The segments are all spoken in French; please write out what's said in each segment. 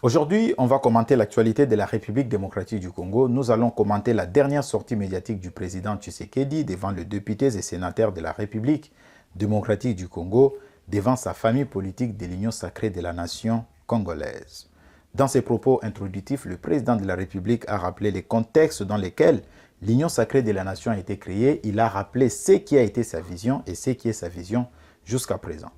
Aujourd'hui, on va commenter l'actualité de la République démocratique du Congo. Nous allons commenter la dernière sortie médiatique du président Tshisekedi devant les députés et sénateurs de la République démocratique du Congo, devant sa famille politique de l'Union sacrée de la nation congolaise. Dans ses propos introductifs, le président de la République a rappelé les contextes dans lesquels l'Union sacrée de la nation a été créée. Il a rappelé ce qui a été sa vision et ce qui est sa vision jusqu'à présent.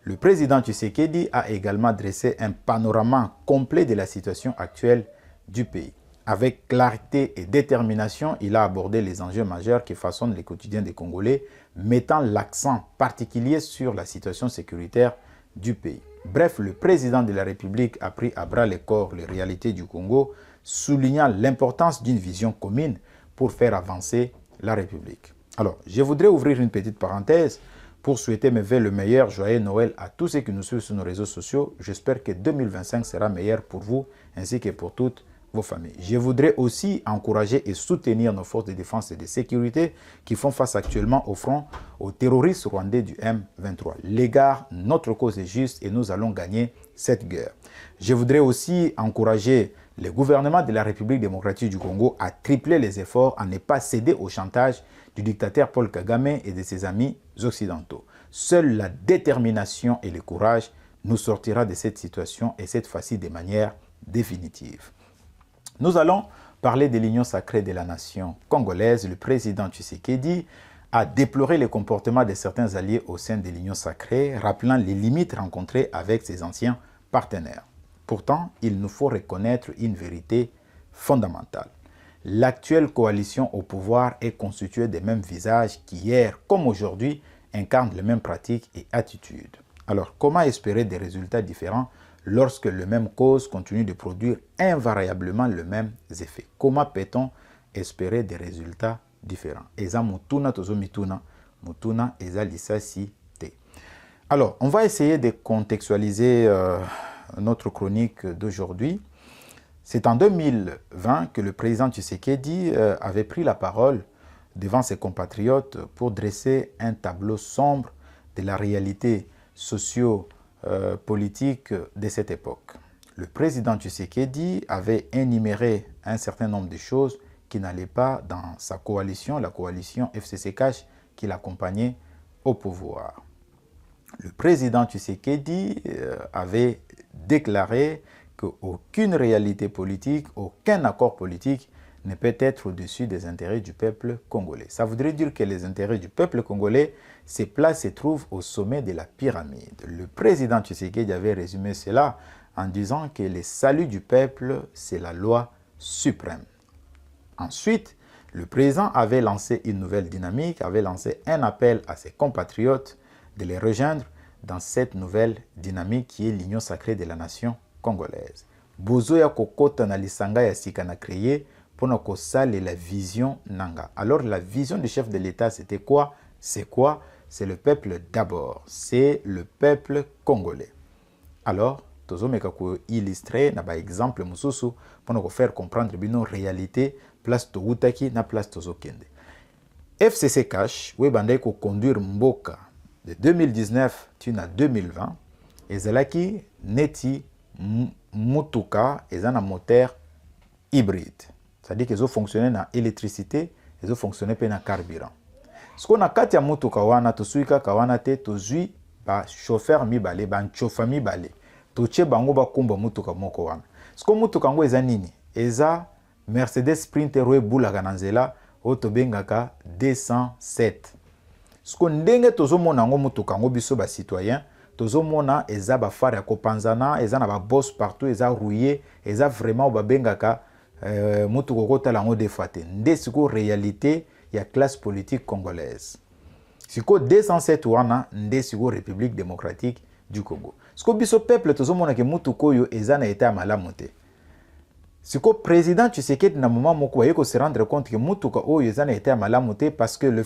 Le président Tshisekedi a également dressé un panorama complet de la situation actuelle du pays. Avec clarté et détermination, il a abordé les enjeux majeurs qui façonnent les quotidiens des Congolais, mettant l'accent particulier sur la situation sécuritaire du pays. Bref, le président de la République a pris à bras le corps les réalités du Congo, soulignant l'importance d'une vision commune pour faire avancer la République. Alors, je voudrais ouvrir une petite parenthèse pour souhaiter mes vœux le meilleur, joyeux Noël à tous ceux qui nous suivent sur nos réseaux sociaux. J'espère que 2025 sera meilleur pour vous ainsi que pour toutes vos familles. Je voudrais aussi encourager et soutenir nos forces de défense et de sécurité qui font face actuellement au front aux terroristes rwandais du M23. Les gars, notre cause est juste et nous allons gagner cette guerre. Je voudrais aussi encourager le gouvernement de la République démocratique du Congo à tripler les efforts, à ne pas céder au chantage du dictateur Paul Kagame et de ses amis occidentaux. Seule la détermination et le courage nous sortira de cette situation et cette fois-ci de manière définitive. Nous allons parler de l'Union sacrée de la nation congolaise. Le président Tshisekedi a déploré le comportement de certains alliés au sein de l'Union sacrée, rappelant les limites rencontrées avec ses anciens partenaires. Pourtant, il nous faut reconnaître une vérité fondamentale. L'actuelle coalition au pouvoir est constituée des mêmes visages qui hier comme aujourd'hui incarnent les mêmes pratiques et attitudes. Alors, comment espérer des résultats différents lorsque le même cause continue de produire invariablement les mêmes effets? Comment peut-on espérer des résultats différents? Eza mutuna tozo mituna, mutuna eza lisasi te. Alors, on va essayer de contextualiser notre chronique d'aujourd'hui. C'est en 2020 que le président Tshisekedi avait pris la parole devant ses compatriotes pour dresser un tableau sombre de la réalité socio-politique de cette époque. Le président Tshisekedi avait énuméré un certain nombre de choses qui n'allaient pas dans sa coalition, la coalition FCC-Cash qui l'accompagnait au pouvoir. Le président Tshisekedi avait déclaré qu'aucune réalité politique, aucun accord politique ne peut être au-dessus des intérêts du peuple congolais. Ça voudrait dire que les intérêts du peuple congolais, ces places se trouvent au sommet de la pyramide. Le président Tshisekedi avait résumé cela en disant que le salut du peuple, c'est la loi suprême. Ensuite, le président avait lancé une nouvelle dynamique, avait lancé un appel à ses compatriotes de les rejoindre dans cette nouvelle dynamique qui est l'Union sacrée de la nation congolaise. Bozo ya kokota na lisanga ya sika na créé pour na kosale la vision nanga. Alors la vision du chef de l'État c'était quoi? C'est quoi? C'est le peuple d'abord. C'est le peuple congolais. Alors, tozo meka ko illustrer na ba exemple mususu pour na faire comprendre bino réalité place to utaki na place tozo kende. FCC Cash we bandai ko conduire mboka de 2019 à 2020 ezalaki neti mutuka eza na moteur hybride. C'est-à-dire qu'ils ont fonctionné na électricité, ils ont fonctionné pe na carburant. Ce qu'on a kati ya mutuka wana tosuika kawana te tozui ba chauffeur mibale, ba nchofa mibale. Toche bango ba kumba mutuka moko wana. Ce qu'on mutuka ngo eza nini? Eza Mercedes Sprinter we bula na nzela oto bengaka 207. Ce qu'on ndenge tozo mona ngo mutuka ngo biso ba citoyen tozomona eza ba fare ya kopanzana eza na ba boss partout eza rouillé eza vraiment ba bengaka mutu kokota lango defate nde siko réalité ya classe politique congolaise siko 207 wana nde siko République démocratique du Congo siko biso peuple tozomona ke mutu koyo eza na état malamu te siko président Tshisekedi na moment moko yeko se rendre compte que mutu ko oyo eza na état malamu te parce que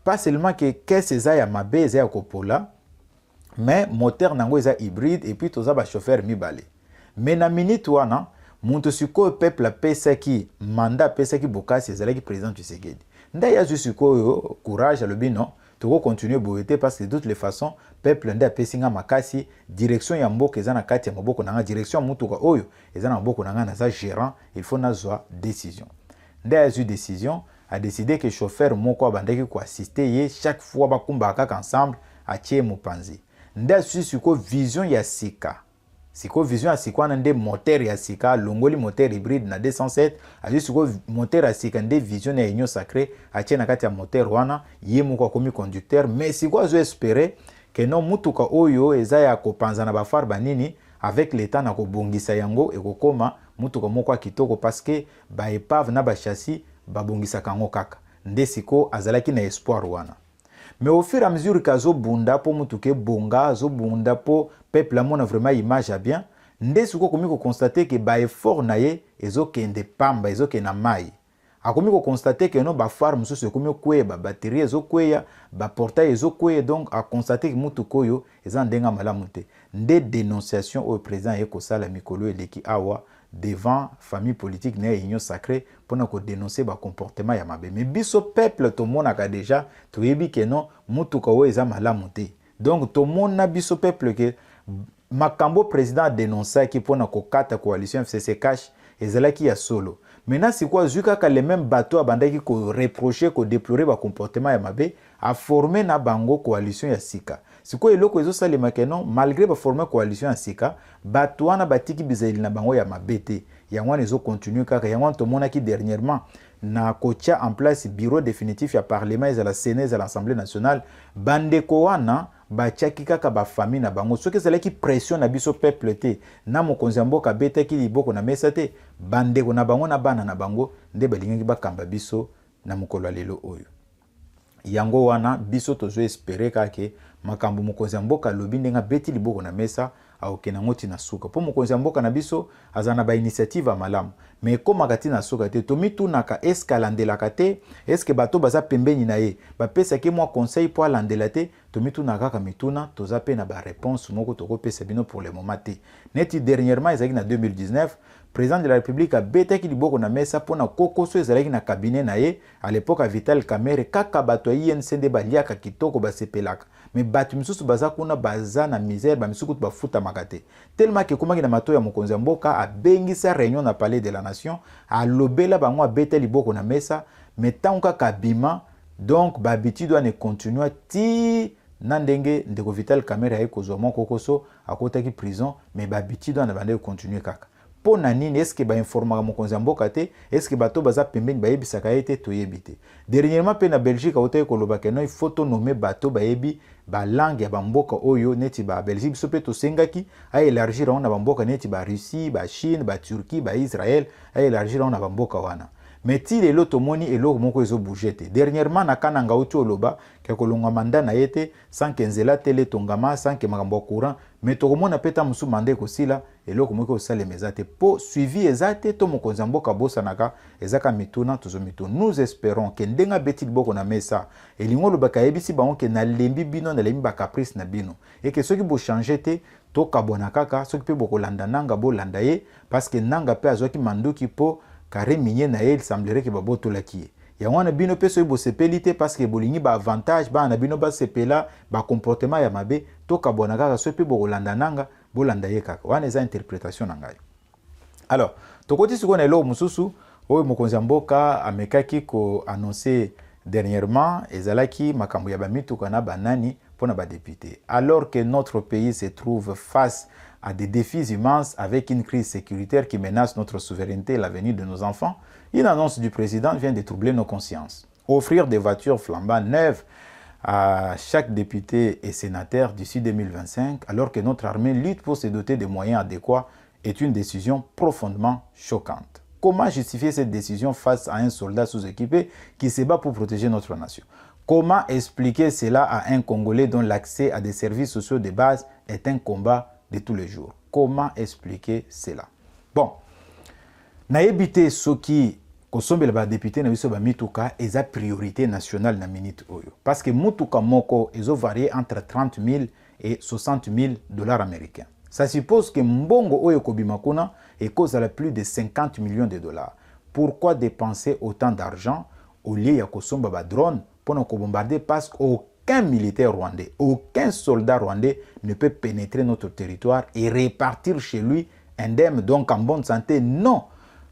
pas seulement que caisse eza ya mabe eza ya kopola mais moteur nango eza hybride et puis toza ba chauffeur mibale. Mais na minute wana muntu siko peuple pesaki mandat pesaki bokasi ezalaki président Tshisekedi. Nda ya siko courage alobi non toko continuer boyete parce que de toutes les façons peuple nde apesinga makasi direction ya mboka eza na kati ya maboko nanga direction mutuka oyo eza na maboko nanga naza gérant il faut nazwa décision nde azwi décision a décidé que chauffeur moko abandaki ko assister ye chaque fois bakumba kaka ensemble atie mopanzi nde azwi siko vision ya sika siko vision ya sika wana nde moteur ya sika longoli moteur hybride na 207 azwi siko moteur ya sika nde vision ya union sacré atie na kati ya moteur wana ye moko akomi conducteur mais siko azo espérer que non mutuka oyo eza ya kopanza na bafar banini avec l'état na kobongisa yango ekokoma mutuka moko ya kitoko parce que ba épave na ba châssis babongisa kango kaka nde siko azalaki na espoir wana mais au fur et à mesure qu'azo bunda po mutuke bonga azo bunda po peuple amona vraiment image à bien nde siko komi ko constater que ba effort na ye ezokende pamba ezokena mai akomi ko constater que non ba phare mususu komi kwe ba batterie ezokweya ba portail ezokweya donc a constater que mutuka oyo eza ndenga malamu te nde dénonciation au président ekosala mikolo eleki awa devant famille politique na union sacrée pour na ko dénoncer ba comportement ya mabe mais biso peuple to monaka déjà toyebi que non mutuka oyo eza malamu te donc to mona biso peuple que makambo président dénoncer qui pour na ko kata coalition FCC cash ezalaki ya solo maintenant c'est quoi zuka ka les mêmes bateaux abandaki ko reprocher ko déplorer ba comportement ya mabe a former na bango coalition ya sika siko eloko ezo salema kenon malgré ba former coalition ya sika bato wana batiki bizeli na bango ya mabete yango ezo continuer kaka yango to monaki dernièrement na kotia en place bureau définitif ya parlement et à la sénat et à l'assemblée nationale bandeko wana batiaki kaka ba famille na bango soki ezalaki pression na biso peuple te na mokonzi ya mboka betaki liboko na mesa te bandeko na bango na bana na bango nde balingaki bakamba biso na mokolo lelo oyo yango wana biso tozo espérer kake makambo mokonzi ya mboka lobi ndenga beti liboko na mesa aokena ngoti na suka po mokonzi ya mboka na biso azana ba initiative ya malamu mais koma kati na suka te tomi tunaka escalandelaka te eske bato baza pembeni na ye bapesa ke mwa conseil po alandela te tomi tunaka kaka mituna toza pe na ba réponse moko tokopesa bino pour le moment te neti dernièrement ezaki na 2019 président de la République a betaki liboko na mesa pona kokoso ezalaki na cabinet na ye à l'époque à Vital Kamerhe kaka bato ya INCD baliaka kitoko basepelaka mais bato misusu baza kuna baza na misère ba misusu bafuta makate tellement que komaki na mato ya mokonzi ya mboka abengisa réunion na palais de la nation alobela bango abeta liboko na mesa mais tant kaka bima donc ba habitude wana continue ti na ndenge ndeko Vital Kamerhe ay kozwa moko kokoso akotaki prison mais ba habitude wana bande continuer kaka po na nini est-ce que ba informa mokonzi ya mboka te est-ce que bato baza pembeni bayebisaka ye te toyebi te dernièrement pe na Belgique aotaki koloba ke non il faut to nommer bato bayebi ba langue ya bamboka oyo neti ba Belgique biso pe tosengaki a élargir na bamboka neti ba Russie ba Chine ba Turquie ba Israël a élargir na bamboka wana mais ti lelo tomoni eloko moko ezo bouger te dernièrement na kananga uti oloba ke kolonga manda na yete sans que nzela tele tongama sans que makambo courant mais tokomona peta musu mande kosila eloko moko osale mezate po suivi ezate to mokonzi ya mboka bosanaka ezaka mituna tozo mituna nous espérons que ndenga beti boko na mesa elingo lobaka yebisi bango ke na lembi bino na lembi ba caprice na bino et que soki bo changer te to kabona kaka soki pe boko landa nanga bo landa ye parce que nanga pe azoki manduki po carré minier na ye il semblerait que baboto laki yango na bino pe soki bo sepeli te parce que bolingi ba avantage ba na bino ba sepela ba comportement ya mabe to kabona kaka soki pe boko landa nanga bo landa ye kaka wana eza interprétation na ngai alors tokoti siko na elo mususu oyo mokonzi ya mboka amekaki ko annoncer dernièrement ezalaki makambo ya bamituka na banani pona ba député alors que notre pays se trouve face à des défis immenses avec une crise sécuritaire qui menace notre souveraineté et l'avenir de nos enfants, une annonce du président vient de troubler nos consciences. Offrir des voitures flambant neuves à chaque député et sénateur d'ici 2025, alors que notre armée lutte pour se doter de moyens adéquats, est une décision profondément choquante. Comment justifier cette décision face à un soldat sous-équipé qui se bat pour protéger notre nation? Comment expliquer cela à un Congolais dont l'accès à des services sociaux de base est un combat de tous les jours? Comment expliquer cela? Bon, naebite soki kosombela ba député na biso ba mituka eza priorité nationale na minute oyo parce que mutuka moko ezo varier entre 30 000 et 60 000 dollars américains. Ça suppose que mbongo oyo kobima kuna ekozala plus de 50 millions de dollars. Pourquoi dépenser autant d'argent au lieu ya kosomba ba drone pour ko bombarder parce que aucun militaire rwandais, aucun soldat rwandais ne peut pénétrer notre territoire et repartir chez lui indemne, donc en bonne santé. Non.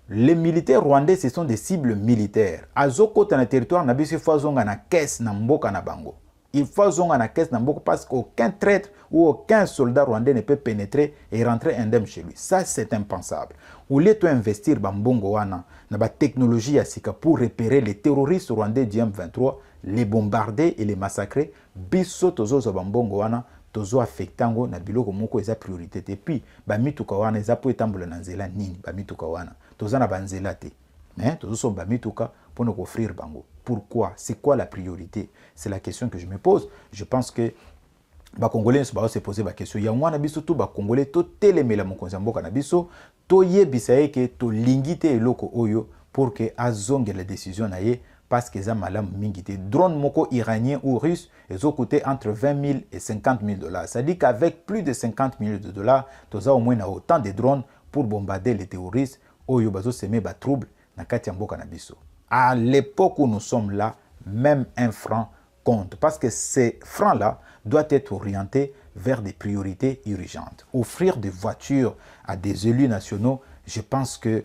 Les militaires rwandais, ce sont des cibles militaires. Azoko dans le territoire, il faut zonga na caisse na mboka na bango. Il faut zonga na caisse na mboka parce qu'aucun traître ou aucun soldat rwandais ne peut pénétrer et rentrer indemne chez lui. Ça, c'est impensable. Ou les to investir dans mbongo wana, na ba technologie ya sika pour repérer les terroristes rwandais du M23, les bombarder et les massacrer. Biso tozo zo mbongo wana tozo affectango na biloko moko eza priorité te. Puis ba mituka wana eza po etambola na nzela nini ba mituka wana. Toza na banzela te. Mais tozo so ba mituka pour nous offrir bango. Pourquoi? C'est quoi la priorité? C'est la question que je me pose. Je pense que les Congolais se poser la question. Il y a un biso tout Congolais to telemela mokonzi mboka na biso to yebisa ke to lingite eloko oyo pour que azonge la décision na ye parce que za malam mingite drone moko iranien ou russe ils ont coûté entre 20 000 et 50 000 dollars. Ça dit qu'avec plus de 50 000 dollars, tu as au moins autant de drones pour bombarder les terroristes oyo bazo semer ba trouble na kati ya mboka na biso. À l'époque où nous sommes là, même un franc compte. Parce que ces francs-là doivent être orientés vers des priorités urgentes. Offrir des voitures à des élus nationaux, je pense que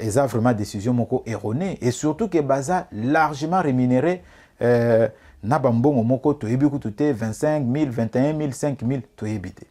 ils ont vraiment des décisions erronées. Et surtout que Baza largement rémunéré, Nabambongo moko to ebi kutute 25 000, 21 000, 5 000 to ebite.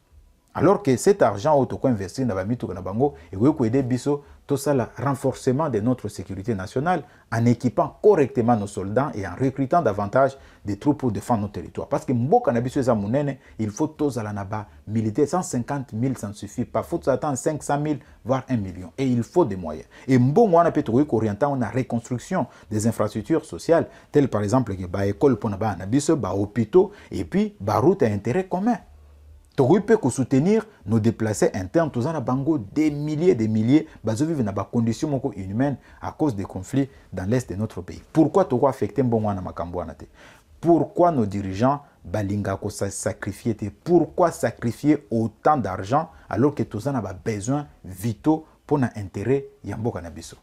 Alors que cet argent auto investi dans bamitu na bango et ko aider biso tout ça le renforcement de notre sécurité nationale en équipant correctement nos soldats et en recrutant davantage des troupes pour défendre nos territoires. Parce que mboka na biso eza munene, il faut tous ala naba militaire 150 000 ça ne suffit pas. Faut attendre 500 000 voire 1 million et il faut des moyens. Et mbongo wana peut trouver qu'orientant on a reconstruction des infrastructures sociales telles par exemple que ba école pour na biso ba hôpitaux et puis ba route à intérêt commun. Togo peut soutenir nos déplacés internes, tous en a bango des milliers, bazo vivent dans des conditions inhumaines à cause des conflits dans l'est de notre pays. Pourquoi Togo affecté mbongwana makambwana te? Pourquoi nos dirigeants balinga ko sacrifier te? Pourquoi sacrifier autant d'argent alors que tous en a besoin vitaux pour l'intérêt yamboka na biso?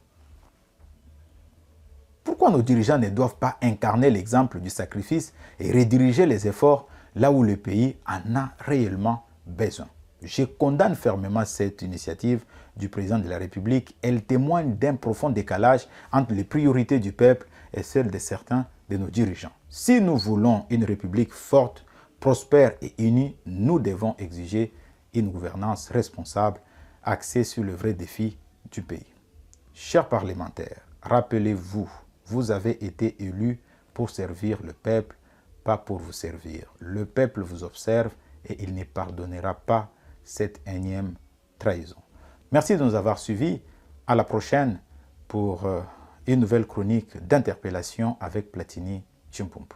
Pourquoi nos dirigeants ne doivent pas incarner l'exemple du sacrifice et rediriger les efforts là où le pays en a réellement besoin? Je condamne fermement cette initiative du président de la République. Elle témoigne d'un profond décalage entre les priorités du peuple et celles de certains de nos dirigeants. Si nous voulons une République forte, prospère et unie, nous devons exiger une gouvernance responsable axée sur le vrai défi du pays. Chers parlementaires, rappelez-vous, vous avez été élus pour servir le peuple, pas pour vous servir. Le peuple vous observe et il ne pardonnera pas cette énième trahison. Merci de nous avoir suivis. À la prochaine pour une nouvelle chronique d'interpellation avec Platini Chimpumpu.